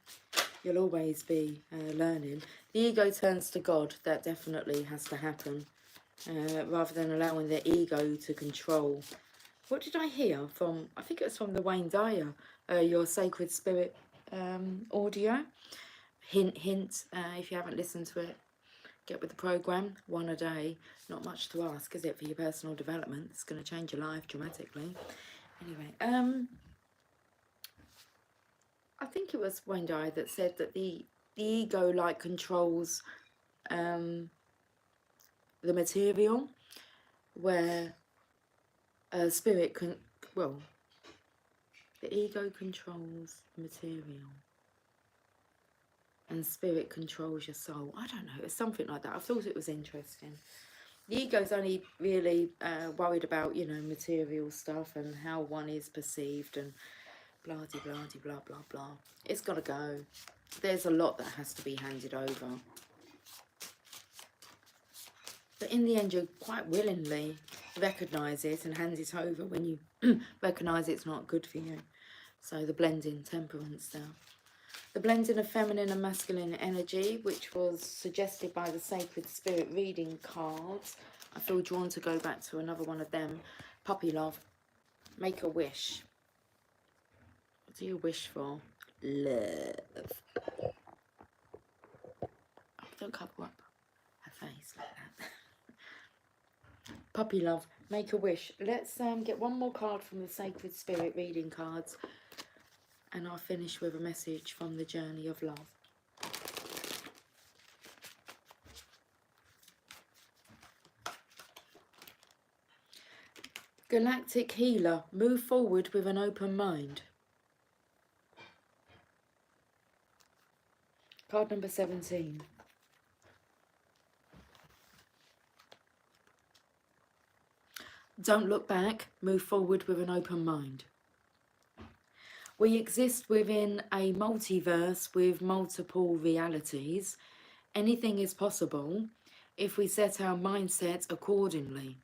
You'll always be learning. The ego turns to God. That definitely has to happen. Rather than allowing the ego to control. What did I hear from, I think it was from the Wayne Dyer, your Sacred Spirit audio. Hint, hint, if you haven't listened to it, get with the program. One a day. Not much to ask, is it, for your personal development? It's going to change your life dramatically. Anyway, I think it was Wayne Dyer that said that the ego like controls the material, where spirit can, well, the ego controls material and spirit controls your soul. I don't know, it's something like that. I thought it was interesting. The ego's only really worried about, you know, material stuff and how one is perceived and blah de blah de blah blah blah. It's got to go. There's a lot that has to be handed over. But in the end, you quite willingly recognise it and hand it over when you recognise it's not good for you. So the blending temperance there. The blending of feminine and masculine energy, which was suggested by the Sacred Spirit reading cards. I feel drawn to go back to another one of them. Puppy love. Make a wish. What do you wish for? Love. Oh, don't cover up her face like that. Puppy love. Make a wish. Let's get one more card from the Sacred Spirit reading cards. And I'll finish with a message from the Journey of Love. Galactic Healer, move forward with an open mind. Card number 17. Don't look back, move forward with an open mind. We exist within a multiverse with multiple realities. Anything is possible if we set our mindset accordingly.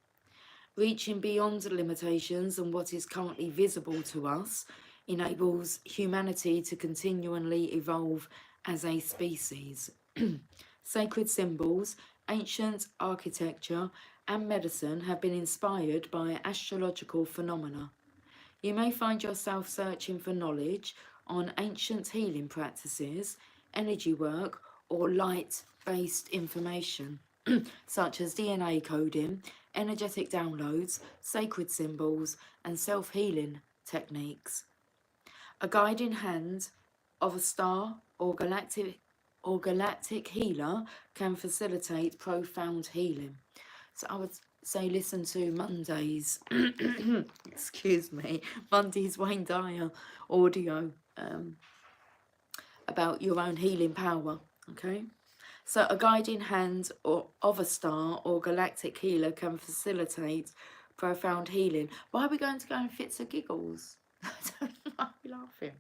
Reaching beyond the limitations and what is currently visible to us enables humanity to continually evolve as a species. Sacred symbols, ancient architecture and medicine have been inspired by astrological phenomena. You may find yourself searching for knowledge on ancient healing practices, energy work, or light-based information, such as DNA coding, energetic downloads, sacred symbols, and self-healing techniques. A guiding hand of a star or galactic healer can facilitate profound healing. So I would say listen to Monday's, excuse me, Monday's Wayne Dyer audio about your own healing power, okay? So a guiding hand of a star or galactic healer can facilitate profound healing. Why are we going to go in fits of giggles? I don't know why we're laughing.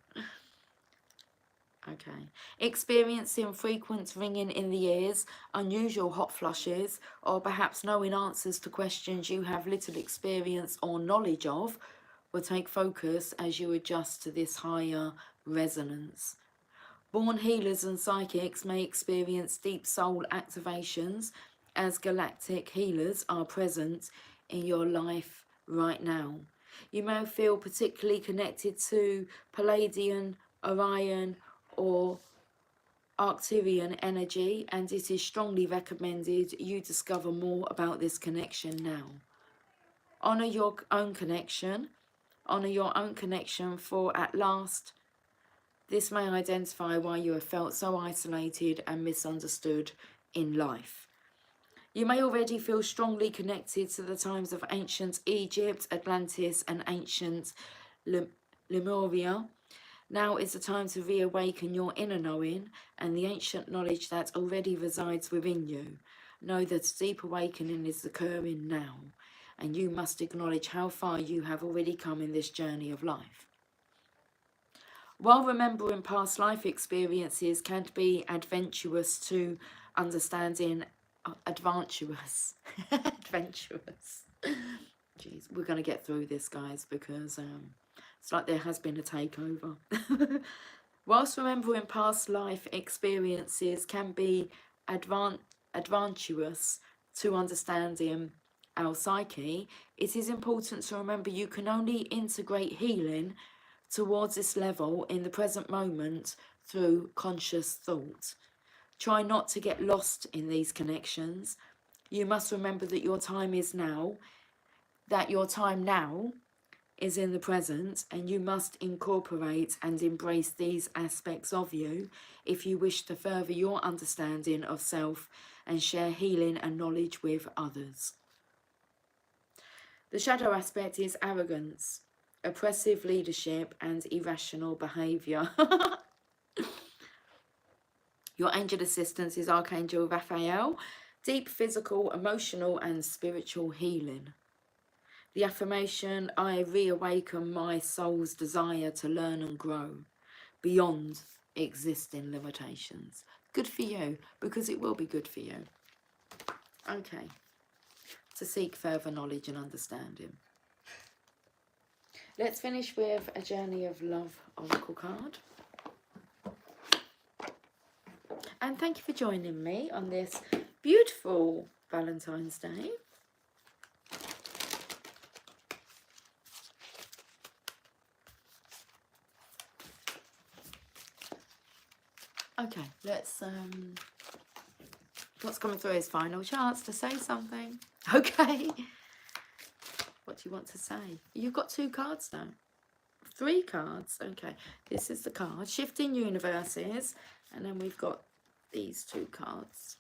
Okay. Experiencing frequent ringing in the ears, unusual hot flushes, or perhaps knowing answers to questions you have little experience or knowledge of will take focus as you adjust to this higher resonance. Born healers and psychics may experience deep soul activations as galactic healers are present in your life right now. You may feel particularly connected to Palladian, Orion, or Arcturian energy, and it is strongly recommended you discover more about this connection now. Honour your own connection Honour your own connection, for at last this may identify why you have felt so isolated and misunderstood in life. You may already feel strongly connected to the times of ancient Egypt, Atlantis and ancient Lemuria. Now is the time to reawaken your inner knowing and the ancient knowledge that already resides within you. Know that deep awakening is occurring now, and you must acknowledge how far you have already come in this journey of life. While remembering past life experiences can be adventurous to understanding, adventurous. Jeez, we're going to get through this, guys, because it's like there has been a takeover. Whilst remembering past life experiences can be adventurous to understanding our psyche, it is important to remember you can only integrate healing towards this level in the present moment through conscious thought. Try not to get lost in these connections. You must remember that your time is now, that your time now is in the present, and you must incorporate and embrace these aspects of you if you wish to further your understanding of self and share healing and knowledge with others. The shadow aspect is arrogance, oppressive leadership and irrational behaviour. Your angel assistance is Archangel Raphael, deep physical, emotional and spiritual healing. The affirmation, I reawaken my soul's desire to learn and grow beyond existing limitations. Good for you, because it will be good for you. Okay, to seek further knowledge and understanding. Let's finish with a Journey of Love Oracle card. And thank you for joining me on this beautiful Valentine's Day. Okay, let's, what's coming through is final chance to say something. Okay. What do you want to say? You've got 2 cards now. 3 cards. Okay, this is the card. Shifting Universes. And then we've got these 2 cards.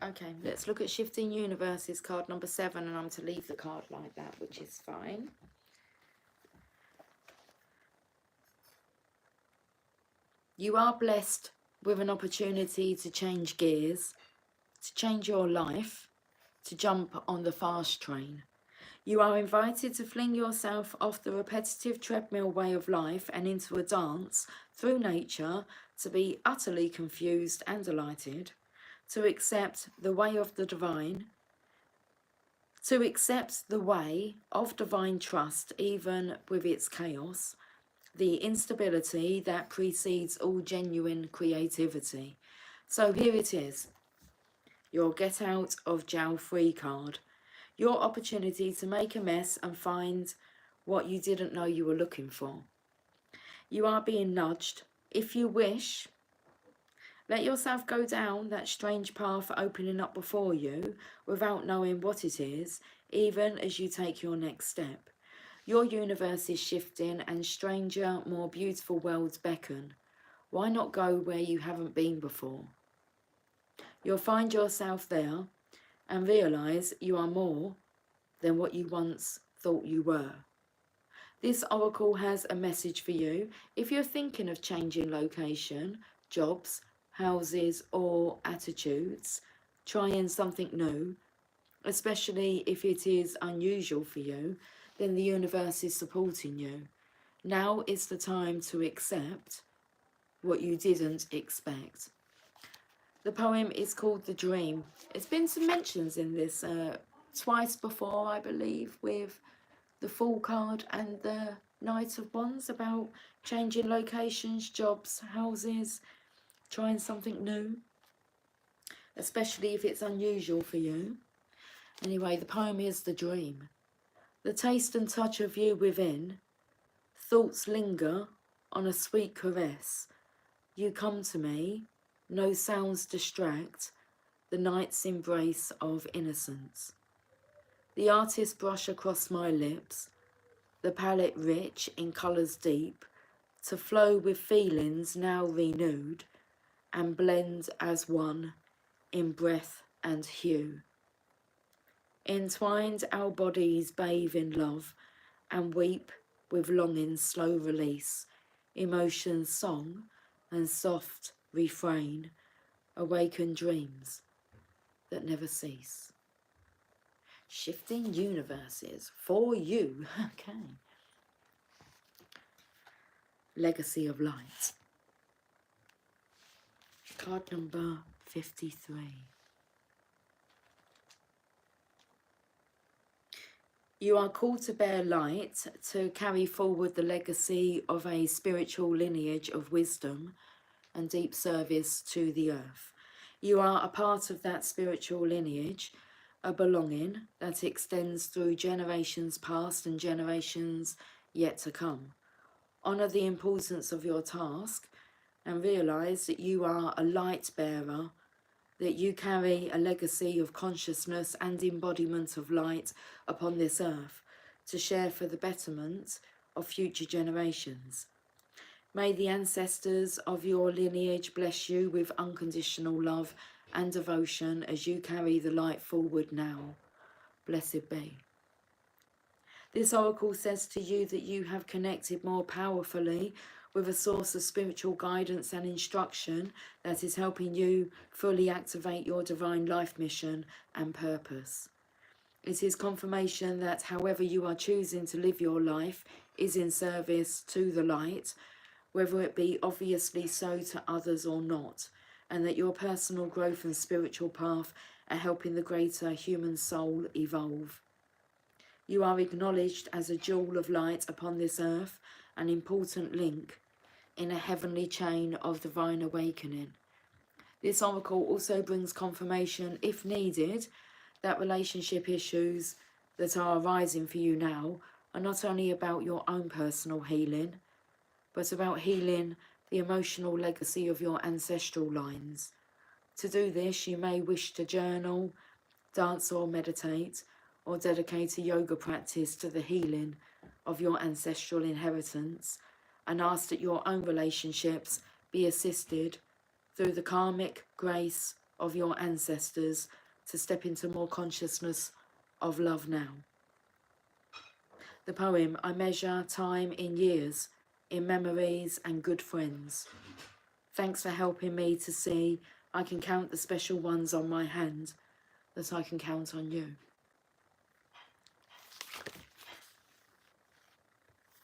Okay, let's look at Shifting Universes, card number 7. And I'm to leave the card like that, which is fine. You are blessed with an opportunity to change gears, to change your life, to jump on the fast train. You are invited to fling yourself off the repetitive treadmill way of life and into a dance through nature, to be utterly confused and delighted, to accept the way of the divine, to accept the way of divine trust even with its chaos, the instability that precedes all genuine creativity. So here it is, your Get Out of Jail Free card. Your opportunity to make a mess and find what you didn't know you were looking for. You are being nudged. If you wish, let yourself go down that strange path opening up before you without knowing what it is, even as you take your next step. Your universe is shifting and stranger, more beautiful worlds beckon. Why not go where you haven't been before? You'll find yourself there and realise you are more than what you once thought you were. This oracle has a message for you. If you're thinking of changing location, jobs, houses or attitudes, trying something new, especially if it is unusual for you, then the universe is supporting you. Now is the time to accept what you didn't expect. The poem is called The Dream. It's been some mentions in this twice before, I believe, with the Fool card and the Knight of Wands, about changing locations, jobs, houses, trying something new, especially if it's unusual for you. Anyway, the poem is The Dream. The taste and touch of you within, thoughts linger on a sweet caress. You come to me, no sounds distract, the night's embrace of innocence. The artist brush across my lips, the palette rich in colours deep, to flow with feelings now renewed, and blend as one in breath and hue. Entwined our bodies bathe in love, and weep with longing's slow release, emotion's song and soft refrain, awaken dreams that never cease. Shifting universes for you. Okay. Legacy of Light. Card number 53. You are called to bear light, to carry forward the legacy of a spiritual lineage of wisdom and deep service to the earth. You are a part of that spiritual lineage, a belonging that extends through generations past and generations yet to come. Honour the importance of your task and realise that you are a light bearer, that you carry a legacy of consciousness and embodiment of light upon this earth to share for the betterment of future generations. May the ancestors of your lineage bless you with unconditional love and devotion as you carry the light forward now. Blessed be. This oracle says to you that you have connected more powerfully with a source of spiritual guidance and instruction that is helping you fully activate your divine life mission and purpose. It is confirmation that however you are choosing to live your life is in service to the light, whether it be obviously so to others or not, and that your personal growth and spiritual path are helping the greater human soul evolve. You are acknowledged as a jewel of light upon this earth, an important link in a heavenly chain of divine awakening. This oracle also brings confirmation, if needed, that relationship issues that are arising for you now are not only about your own personal healing, but about healing the emotional legacy of your ancestral lines. To do this, you may wish to journal, dance or meditate, or dedicate a yoga practice to the healing of your ancestral inheritance, and ask that your own relationships be assisted through the karmic grace of your ancestors to step into more consciousness of love now. The poem, I measure time in years, in memories and good friends. Thanks for helping me to see I can count the special ones on my hand, that I can count on you.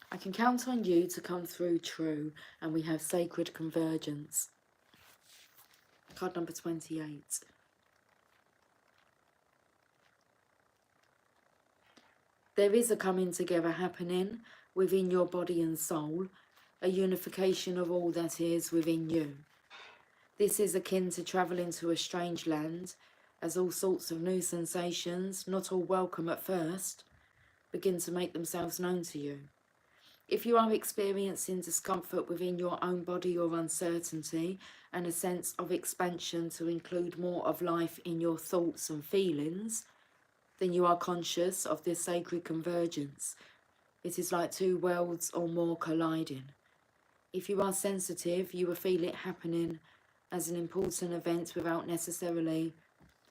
I can count on you to come through true, and we have sacred convergence. Card number 28. There is a coming together happening within your body and soul, a unification of all that is within you. This is akin to travelling to a strange land, as all sorts of new sensations, not all welcome at first, begin to make themselves known to you. If you are experiencing discomfort within your own body or uncertainty and a sense of expansion to include more of life in your thoughts and feelings, then you are conscious of this sacred convergence. It is like two worlds or more colliding. If you are sensitive, you will feel it happening as an important event without necessarily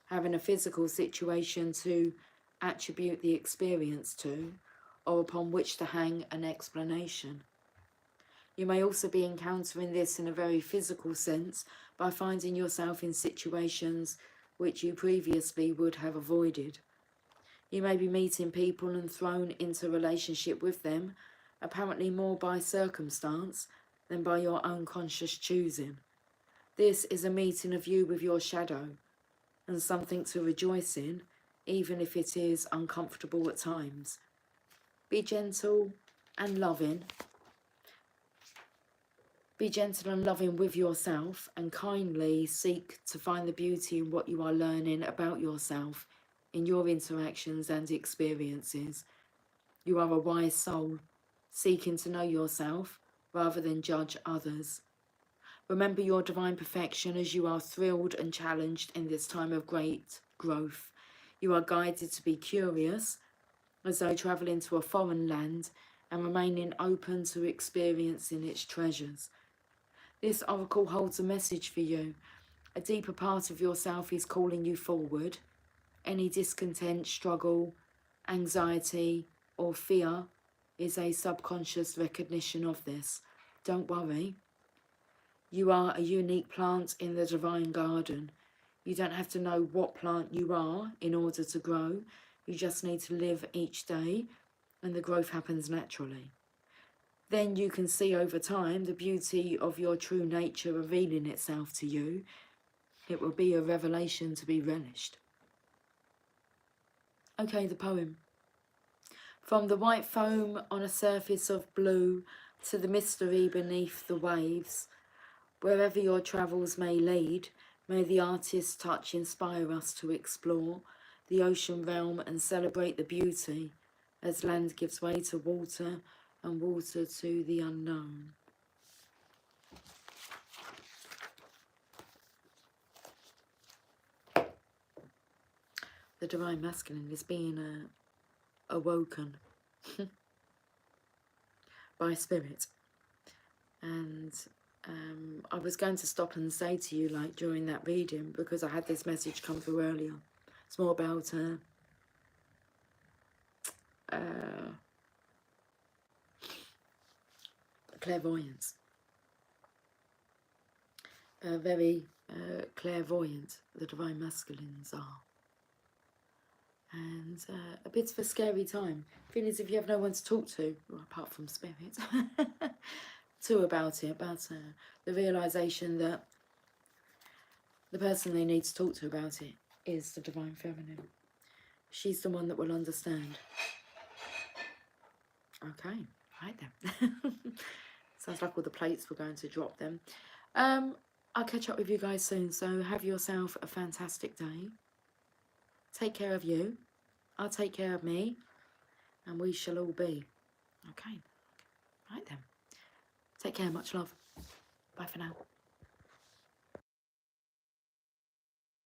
having a physical situation to attribute the experience to, or upon which to hang an explanation. You may also be encountering this in a very physical sense by finding yourself in situations which you previously would have avoided. You may be meeting people and thrown into relationship with them, apparently more by circumstance than by your own conscious choosing. This is a meeting of you with your shadow, and something to rejoice in, even if it is uncomfortable at times. Be gentle and loving. Be gentle and loving with yourself, and kindly seek to find the beauty in what you are learning about yourself in your interactions and experiences. You are a wise soul, seeking to know yourself rather than judge others. Remember your divine perfection as you are thrilled and challenged in this time of great growth. You are guided to be curious, as though travelling to a foreign land, and remaining open to experiencing its treasures. This oracle holds a message for you. A deeper part of yourself is calling you forward. Any discontent, struggle, anxiety, or fear is a subconscious recognition of this. Don't worry. You are a unique plant in the divine garden. You don't have to know what plant you are in order to grow. You just need to live each day, and the growth happens naturally. Then you can see over time the beauty of your true nature revealing itself to you. It will be a revelation to be relished. Okay, the poem. From the white foam on a surface of blue to the mystery beneath the waves, wherever your travels may lead, may the artist's touch inspire us to explore the ocean realm and celebrate the beauty as land gives way to water and water to the unknown. The divine masculine is being awoken by spirit. And I was going to stop and say to you, like, during that reading, because I had this message come through earlier. It's more about clairvoyance. Very clairvoyant, the divine masculines are. And a bit of a scary time. Feeling as if you have no one to talk to, well, apart from spirit, to about it, about the realisation that the person they need to talk to about it is the divine feminine. She's the one that will understand. Okay, right then. Sounds like all the plates were going to drop then. I'll catch up with you guys soon, so have yourself a fantastic day. Take care of you. I'll take care of me. And we shall all be. Okay. Right then. Take care. Much love. Bye for now.